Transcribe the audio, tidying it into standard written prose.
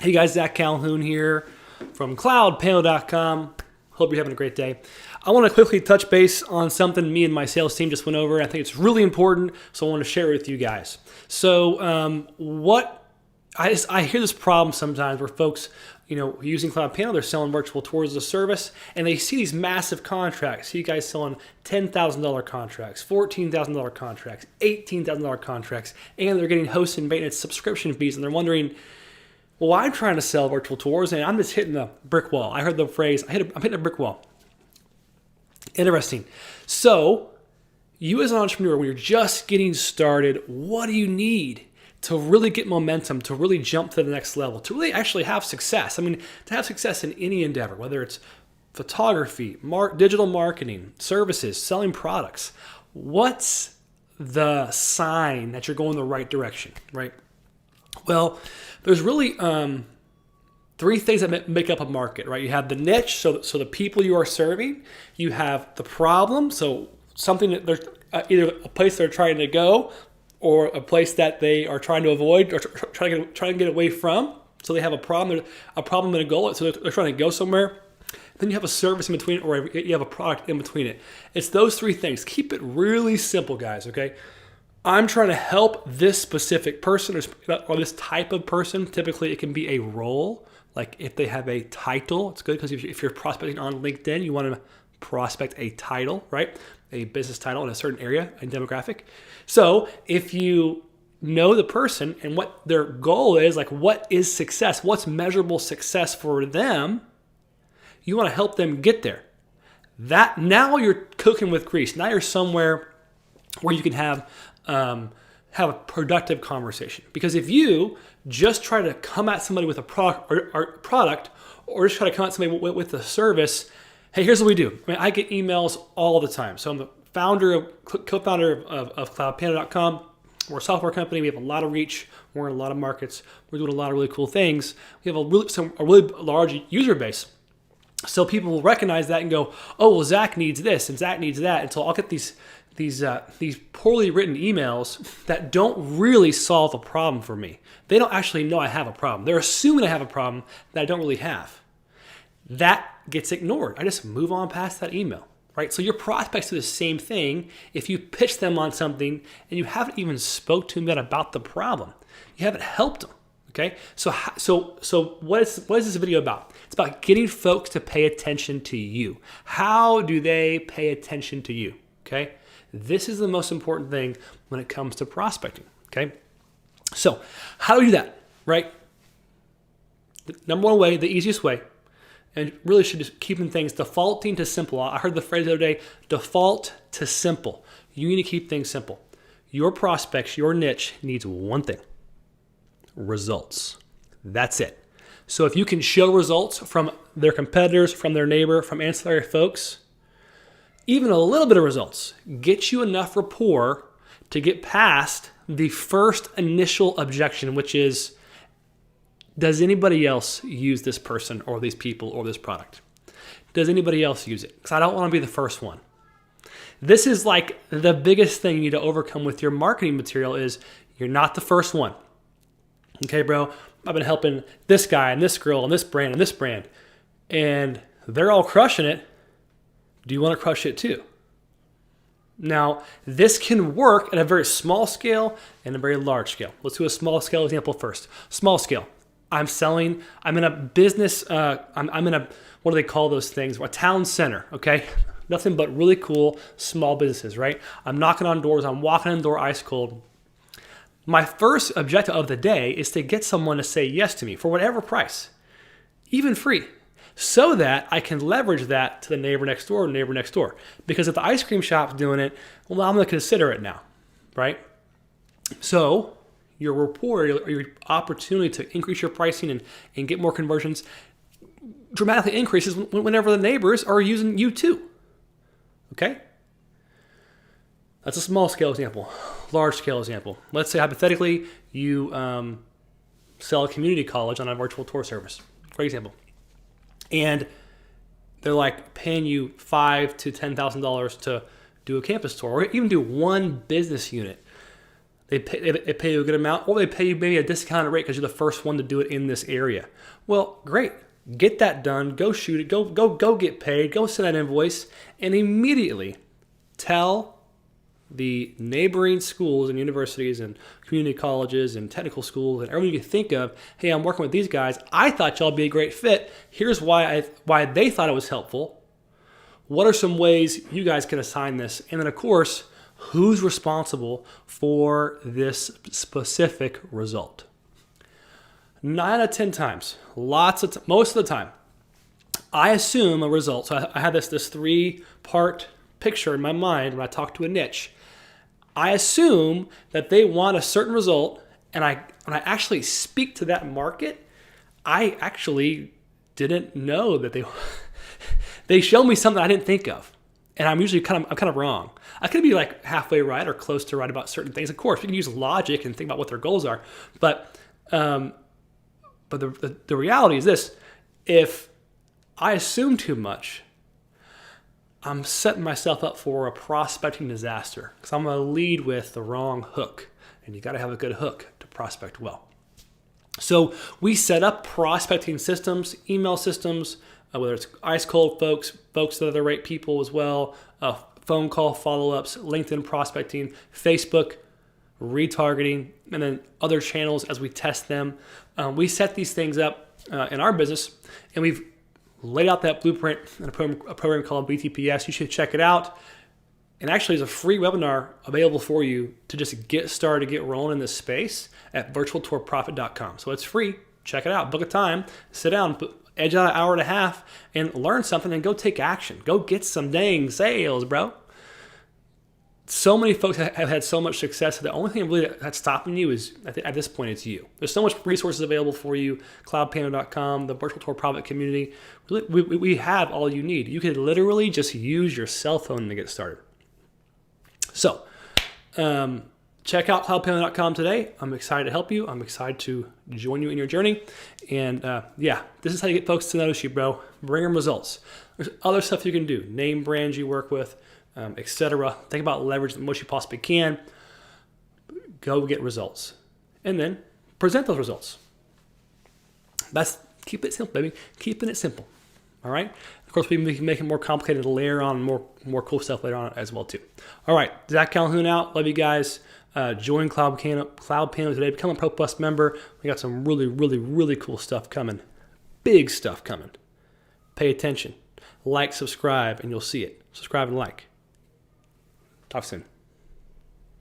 Hey guys, Zach Calhoun here from CloudPano.com. Hope you're having a great day. I want to quickly touch base on something me and my sales team just went over. I think it's really important, so I want to share it with you guys. So, I hear this problem sometimes where folks, using CloudPano, they're selling virtual tours as a service, and they see these massive contracts. See you guys selling $10,000 contracts, $14,000 contracts, $18,000 contracts, and they're getting host and maintenance subscription fees, and they're wondering, well, I'm trying to sell virtual tours and I'm just hitting a brick wall. I heard the phrase, I'm hitting a brick wall. Interesting. So, you as an entrepreneur, when you're just getting started, what do you need to really get momentum, to really jump to the next level, to really actually have success? I mean, to have success in any endeavor, whether it's photography, digital marketing, services, selling products, what's the sign that you're going the right direction, right? Well, there's really three things that make up a market, right? You have the niche, so the people you are serving. You have the problem, so something that there's either a place they're trying to go or a place that they are trying to avoid or trying to get away from. So they have a problem and a goal, so they're trying to go somewhere. Then you have a service in between, or you have a product in between it. It's those three things. Keep it really simple, guys, okay? I'm trying to help this specific person or this type of person. Typically, it can be a role. Like if they have a title, it's good because if you're prospecting on LinkedIn, you want to prospect a title, right? A business title in a certain area and demographic. So if you know the person and what their goal is, like what is success, what's measurable success for them, you want to help them get there. That now you're cooking with grease. Now you're somewhere where you can have a productive conversation. Because if you just try to come at somebody with a product or just try to come at somebody with a service, hey, here's what we do. I get emails all the time. So I'm the co-founder of CloudPano.com. We're a software company. We have a lot of reach. We're in a lot of markets. We're doing a lot of really cool things. We have a really large user base. So people will recognize that and go, oh, well, Zach needs this and Zach needs that. And so I'll get these poorly written emails that don't really solve a problem for me. They don't actually know I have a problem. They're assuming I have a problem that I don't really have. That gets ignored. I just move on past that email, right? So your prospects do the same thing if you pitch them on something and you haven't even spoke to them yet about the problem. You haven't helped them, okay? So what is this video about? It's about getting folks to pay attention to you. How do they pay attention to you, okay? This is the most important thing when it comes to prospecting, okay? So how do we do that, right? The number one way, the easiest way, and really should just keeping things defaulting to simple. I heard the phrase the other day, default to simple. You need to keep things simple. Your prospects, your niche needs one thing, results. That's it. So if you can show results from their competitors, from their neighbor, from ancillary folks, even a little bit of results, get you enough rapport to get past the first initial objection, which is, does anybody else use this person or these people or this product? Does anybody else use it? Because I don't want to be the first one. This is like the biggest thing you need to overcome with your marketing material is you're not the first one. Okay, bro, I've been helping this guy and this girl and this brand, and they're all crushing it. Do you want to crush it too? Now, this can work at a very small scale and a very large scale. Let's do a small scale example first. Small scale. I'm in a business, I'm in a, what do they call those things? A town center, okay? Nothing but really cool small businesses, right? I'm knocking on doors, I'm walking in the door ice cold. My first objective of the day is to get someone to say yes to me for whatever price, even free, so that I can leverage that to the neighbor next door. Because if the ice cream shop's doing it, well, I'm going to consider it now, right? So your rapport, your opportunity to increase your pricing and get more conversions dramatically increases whenever the neighbors are using you too, okay? That's a small scale example. Large scale example. Let's say hypothetically you sell a community college on a virtual tour service, for example. And they're like paying you $5,000 to $10,000 to do a campus tour or even do one business unit. They pay you a good amount, or they pay you maybe a discounted rate because you're the first one to do it in this area. Well, great. Get that done. Go shoot it. Go get paid. Go send that invoice, and immediately tell the neighboring schools and universities and community colleges and technical schools and everyone you can think of, hey, I'm working with these guys. I thought y'all be a great fit. Here's why they thought it was helpful. What are some ways you guys can assign this? And then, of course, who's responsible for this specific result? 9 out of 10 times, most of the time, I assume a result. So I have this 3-part picture in my mind when I talk to a niche. I assume that they want a certain result, and when I actually speak to that market, I actually didn't know that they show me something I didn't think of, and I'm usually kind of wrong. I could be like halfway right or close to right about certain things. Of course, you can use logic and think about what their goals are, but the reality is this: if I assume too much, I'm setting myself up for a prospecting disaster because I'm going to lead with the wrong hook. And you got to have a good hook to prospect well. So we set up prospecting systems, email systems, whether it's ice cold folks that are the right people as well, phone call follow-ups, LinkedIn prospecting, Facebook, retargeting, and then other channels as we test them. We set these things up in our business, and we've laid out that blueprint in a program called BTPS. You should check it out. And actually, there's a free webinar available for you to just get started, get rolling in this space at virtualtourprofit.com. So it's free. Check it out. Book a time. Sit down. Edge out an hour and a half and learn something and go take action. Go get some dang sales, bro. So many folks have had so much success. The only thing really that's stopping you is, at this point, it's you. There's so much resources available for you. CloudPano.com, the Virtual Tour Profit community. We have all you need. You could literally just use your cell phone to get started. So, check out CloudPano.com today. I'm excited to help you. I'm excited to join you in your journey. And this is how you get folks to notice you, bro. Bring them results. There's other stuff you can do. Name brands you work with. Etc. Think about leveraging the most you possibly can. Go get results. And then present those results. Keep it simple, baby. Keeping it simple. All right? Of course, we can make it more complicated to layer on more cool stuff later on as well, too. All right. Zach Calhoun out. Love you guys. Join CloudPano today. Become a Pro Plus member. We got some really, really, really cool stuff coming. Big stuff coming. Pay attention. Like, subscribe, and you'll see it. Subscribe and like. Talk soon.